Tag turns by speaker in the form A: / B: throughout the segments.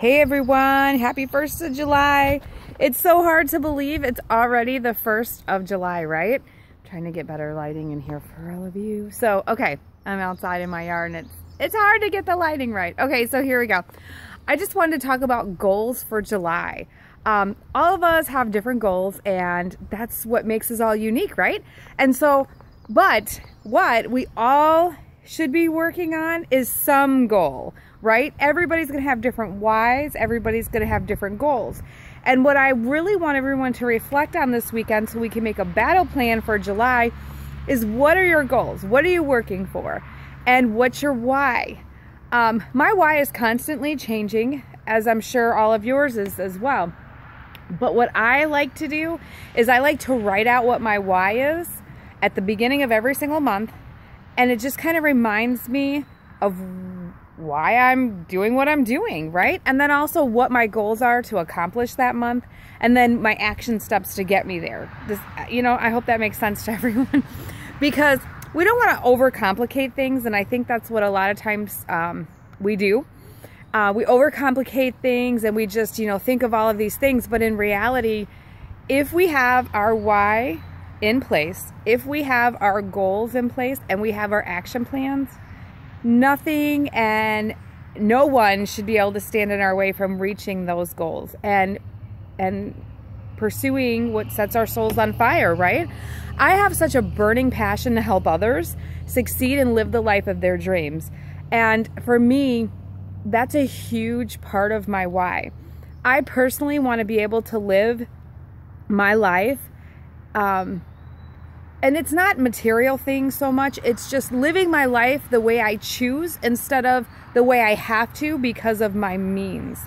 A: Hey everyone, happy 1st of July. It's so hard to believe it's already the 1st of July, right? I'm trying to get better lighting in here for all of you. So, okay, I'm outside in my yard and it's hard to get the lighting right. Okay, so here we go. I just wanted to talk about goals for July. All of us have different goals and that's what makes us all unique, right? And so, but what we all should be working on is some goal, right? Everybody's gonna have different whys, everybody's gonna have different goals. And what I really want everyone to reflect on this weekend so we can make a battle plan for July is, what are your goals? What are you working for? And what's your why? My why is constantly changing, as I'm sure all of yours is as well. But what I like to do is I like to write out what my why is at the beginning of every single month. And it just kind of reminds me of why I'm doing what I'm doing, right? And then also what my goals are to accomplish that month. And then my action steps to get me there. This, I hope that makes sense to everyone. Because we don't want to overcomplicate things. And I think that's what a lot of times we do. We overcomplicate things and we just, think of all of these things. But in reality, if we have our why in place, if we have our goals in place and we have our action plans, nothing and no one should be able to stand in our way from reaching those goals and pursuing what sets our souls on fire, right? I have such a burning passion to help others succeed and live the life of their dreams. And for me, that's a huge part of my why. I personally want to be able to live my life, and it's not material things so much, it's just living my life the way I choose instead of the way I have to because of my means.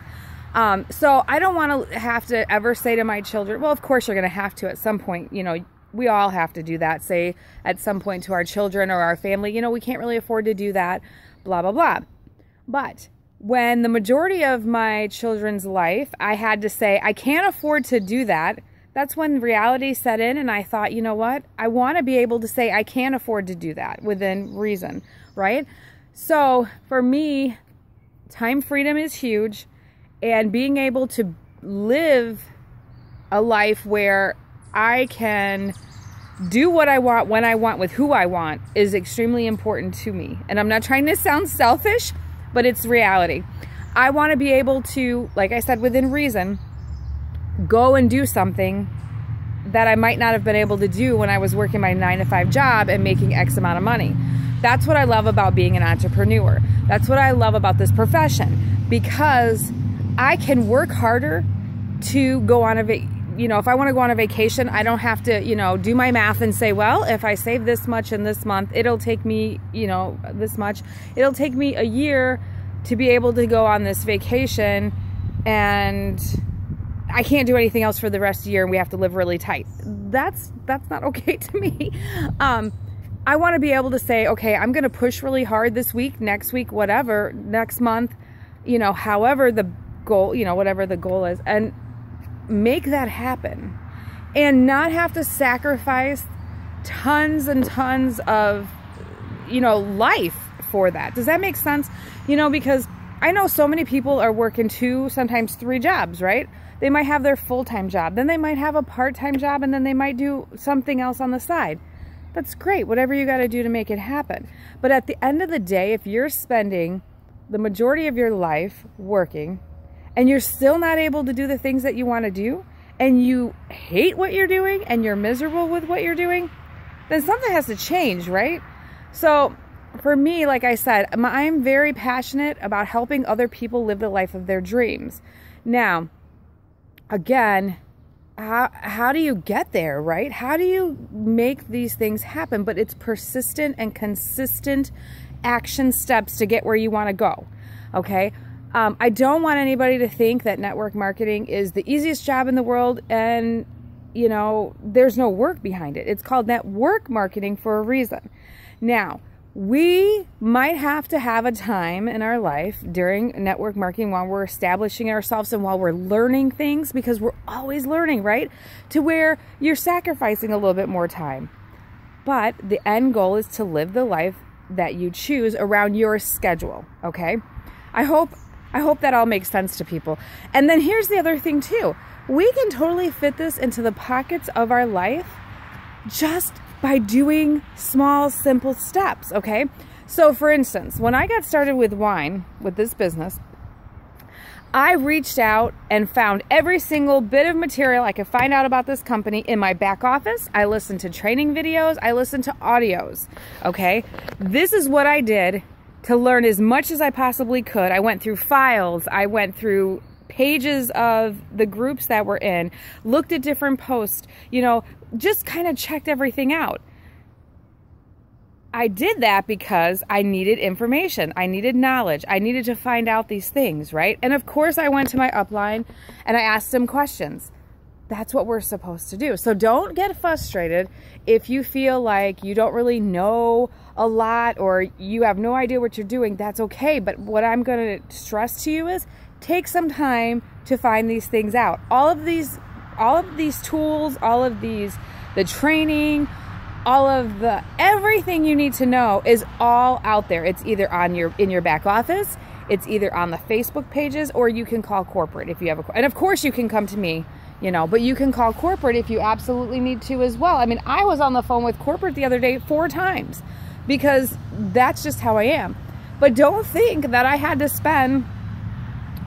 A: So I don't want to have to ever say to my children, well, of course you're going to have to at some point, we all have to do that, say at some point to our children or our family, we can't really afford to do that, blah, blah, blah. But when the majority of my children's life, I had to say, I can't afford to do that, that's when reality set in and I thought, you know what? I want to be able to say I can't afford to do that within reason, right? So for me, time freedom is huge, and being able to live a life where I can do what I want, when I want, with who I want is extremely important to me. And I'm not trying to sound selfish, but it's reality. I want to be able to, like I said, within reason, go and do something that I might not have been able to do when I was working my 9-to-5 job and making X amount of money. That's what I love about being an entrepreneur. That's what I love about this profession, because I can work harder to go on if I want to go on a vacation, I don't have to, do my math and say, well, if I save this much in this month, it'll take me, this much. It'll take me a year to be able to go on this vacation, and I can't do anything else for the rest of the year and we have to live really tight. That's not okay to me. I want to be able to say, okay, I'm going to push really hard this week, next week, whatever, next month, however the goal, whatever the goal is, and make that happen and not have to sacrifice tons and tons of, life for that. Does that make sense? Because I know so many people are working 2, sometimes 3 jobs, right? They might have their full-time job, then they might have a part-time job, and then they might do something else on the side. That's great, whatever you got to do to make it happen. But at the end of the day, if you're spending the majority of your life working and you're still not able to do the things that you want to do, and you hate what you're doing and you're miserable with what you're doing, then something has to change, right? So for me, like I said, I'm very passionate about helping other people live the life of their dreams. Now, again, how do you get there, right? How do you make these things happen? But it's persistent and consistent action steps to get where you want to go, okay? I don't want anybody to think that network marketing is the easiest job in the world and, there's no work behind it. It's called network marketing for a reason. Now, we might have to have a time in our life during network marketing while we're establishing ourselves and while we're learning things, because we're always learning, right? To where you're sacrificing a little bit more time. But the end goal is to live the life that you choose around your schedule, okay? I hope I hope that all makes sense to people. And then here's the other thing too. We can totally fit this into the pockets of our life just by doing small, simple steps, okay? So for instance, when I got started with wine, with this business, I reached out and found every single bit of material I could find out about this company in my back office. I listened to training videos. I listened to audios, okay? This is what I did to learn as much as I possibly could. I went through files. I went through pages of the groups that we're in, looked at different posts, you know, just kind of checked everything out. I did that because I needed information. I needed knowledge. I needed to find out these things, right? And of course I went to my upline and I asked them questions. That's what we're supposed to do. So don't get frustrated if you feel like you don't really know a lot or you have no idea what you're doing. That's okay. But what I'm going to stress to you is take some time to find these things out. All of these tools, the training, everything you need to know is all out there. It's either in your back office, it's either on the Facebook pages, or you can call corporate if you have and of course you can come to me, you know, but you can call corporate if you absolutely need to as well. I mean, I was on the phone with corporate the other day 4 times because that's just how I am. But don't think that I had to spend,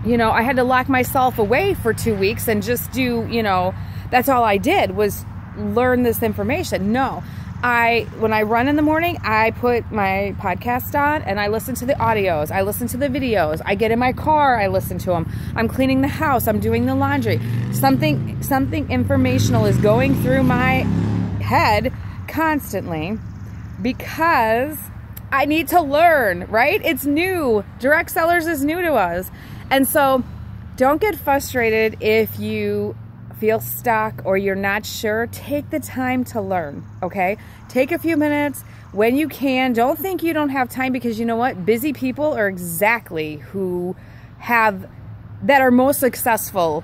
A: you know, I had to lock myself away for 2 weeks and just do, you know, that's all I did was learn this information. No. When I run in the morning, I put my podcast on and I listen to the audios. I listen to the videos. I get in my car, I listen to them. I'm cleaning the house. I'm doing the laundry. Something informational is going through my head constantly because I need to learn, right? It's new. Direct sellers is new to us. And so don't get frustrated if you feel stuck or you're not sure. Take the time to learn, okay? Take a few minutes when you can. Don't think you don't have time, because you know what? Busy people are exactly who that are most successful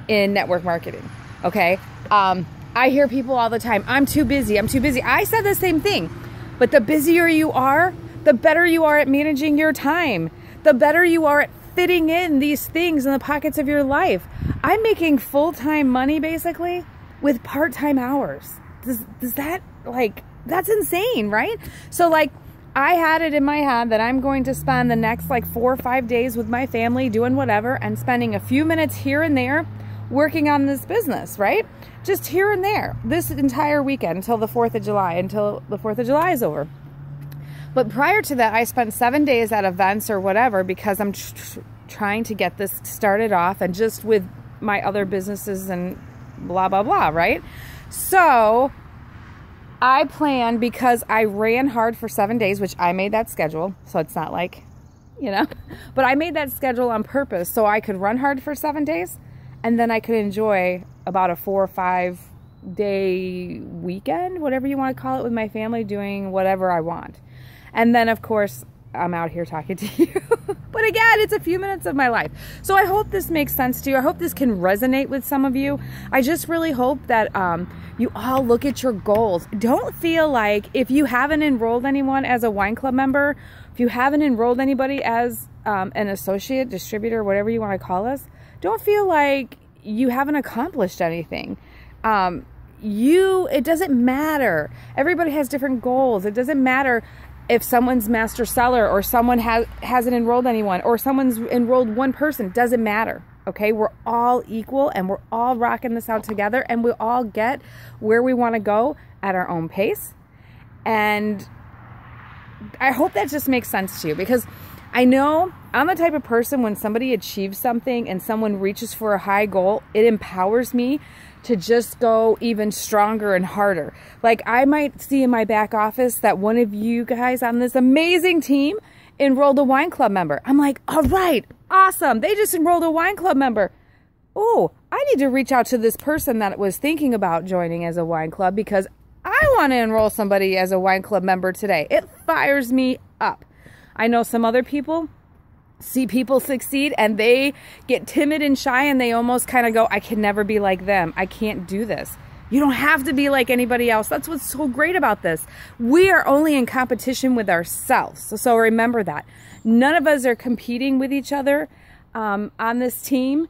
A: in network marketing, okay? I hear people all the time, I'm too busy, I'm too busy. I said the same thing, but the busier you are, the better you are at managing your time, the better you are at fitting in these things in the pockets of your life. I'm making full-time money basically with part-time hours. Does that, like, that's insane, right? So like, I had it in my head that I'm going to spend the next like 4 or 5 days with my family doing whatever and spending a few minutes here and there working on this business, right? Just here and there this entire weekend until the 4th of July is over. But prior to that, I spent 7 days at events or whatever because I'm trying to get this started off, and just with my other businesses and blah, blah, blah, right? So I planned, because I ran hard for 7 days, which I made that schedule. So it's not like, you know, but I made that schedule on purpose so I could run hard for 7 days and then I could enjoy about a 4 or 5 day weekend, whatever you want to call it, with my family, doing whatever I want. And then of course I'm out here talking to you. But again, it's a few minutes of my life. So I hope this makes sense to you. I hope this can resonate with some of you. I just really hope that you all look at your goals. Don't feel like, if you haven't enrolled anyone as a wine club member, if you haven't enrolled anybody as an associate, distributor, whatever you want to call us, don't feel like you haven't accomplished anything. It doesn't matter. Everybody has different goals. It doesn't matter if someone's master seller or someone hasn't enrolled anyone or someone's enrolled one person. Doesn't matter, okay? We're all equal and we're all rocking this out together, and we all get where we want to go at our own pace. And I hope that just makes sense to you, because I know I'm the type of person, when somebody achieves something and someone reaches for a high goal, it empowers me to just go even stronger and harder. Like, I might see in my back office that one of you guys on this amazing team enrolled a wine club member. I'm like, all right, awesome. They just enrolled a wine club member. Oh, I need to reach out to this person that was thinking about joining as a wine club, because I want to enroll somebody as a wine club member today. It fires me up. I know some other people see people succeed and they get timid and shy and they almost kind of go, I can never be like them. I can't do this. You don't have to be like anybody else. That's what's so great about this. We are only in competition with ourselves. So remember that. None of us are competing with each other. on this team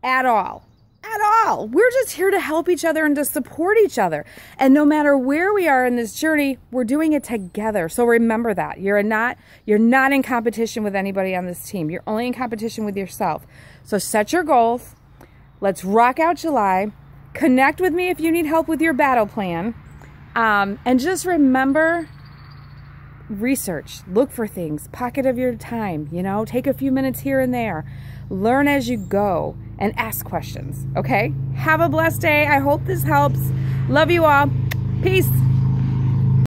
A: at all. At all. We're just here to help each other and to support each other. And no matter where we are in this journey, we're doing it together. So remember that. You're not in competition with anybody on this team. You're only in competition with yourself. So set your goals. Let's rock out July. Connect with me if you need help with your battle plan. And just remember, research, look for things, pocket of your time, you know, take a few minutes here and there. Learn as you go and ask questions, okay? Have a blessed day. I hope this helps. Love you all. Peace.